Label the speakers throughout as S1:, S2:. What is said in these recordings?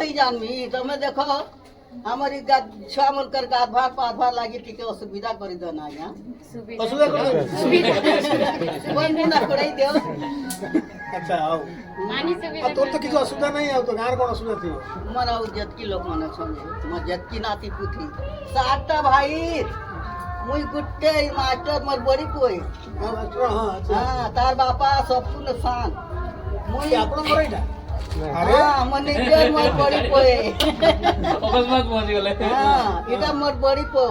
S1: कहीं जानवी तमें देखो हमारी छह मुनकर का आधार पाधार लागी टिके असुविधा कर दो ना यहाँ
S2: असुविधा कर
S1: कोई ना करे दे
S2: अच्छा आओ तोर तो किसी असुविधा नहीं है तो गार कौन असुविधा थी
S1: मना जतकी लोग मना समझे मैं जतकी नाती पुथी सातटा भाई मुई गुट्टे मास्टर मर बड़ी कोई हाँ तार बापा सब नुकसान मुई
S2: आपन मरैला
S1: हाँ मने जेल मर बड़ी कोई
S3: अकस्मात पहुंच गले
S1: हाँ इटा मर बड़ी पो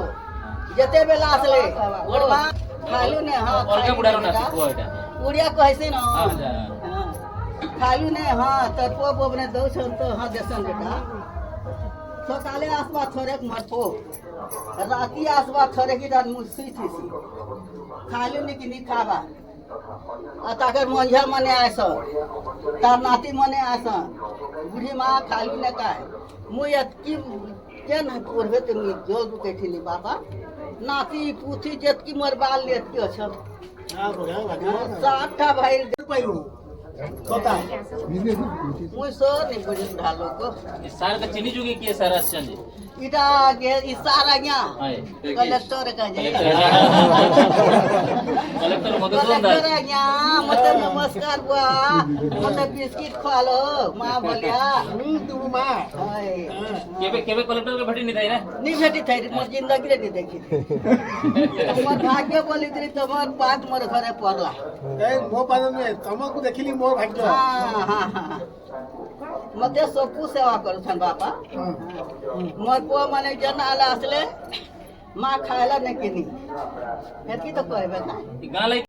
S1: जते बेला असले ओरबा खालू ने हाँ
S3: और बुढ़ा ना को एटा
S1: उड़िया कहसे ना
S3: अच्छा
S1: हाँ खालू ने हाँ तरपो बोबने दो छन तो हाँ देसन बेटा सकाले आसपा थोड़ेक मरपो राती आसपा थोड़े की रात मुसी थी खालू ने कि नहीं खाबा ताकर मंझा मने आस तार नाती मने आस बूढ़ी माँ खालू ने का मुई की के न पढ़बे तो मी जोल रुके थी बाबा नाती पूथी जतकी मरबाल लेत के छ
S2: हां बोला भागा
S1: सातटा भाई
S2: पाइलू कोता
S1: मुई सो नहीं बड़ी ढालो को
S3: इस साल का चीनी जुगी की सारा चल
S1: इटा के इशारा गया कलेक्टर का जे
S3: कलेक्टर मधुसूदन दास
S1: कलेक्टर गया मतलब नमस्कार बुआ मतलब बिस्किट खा लो माँ बोलिया
S2: तू मां
S3: केबे कलेक्टर के भेटी नहीं थाई ना
S1: नहीं भेटी थी मोर जिंदगी रे नहीं देखी मोर भाग्य बोली थी तुम्हार पात मोर घरे पड़ला
S2: ए मो पादन में तमको देखिली मोर भाग्य
S1: हाँ हाँ हाँ मते सबको सेवा करू छन बापा मोर पुआ माने जन आला असले माँ खायला नहीं किनी हेती तो कहबे ना
S3: गां लाई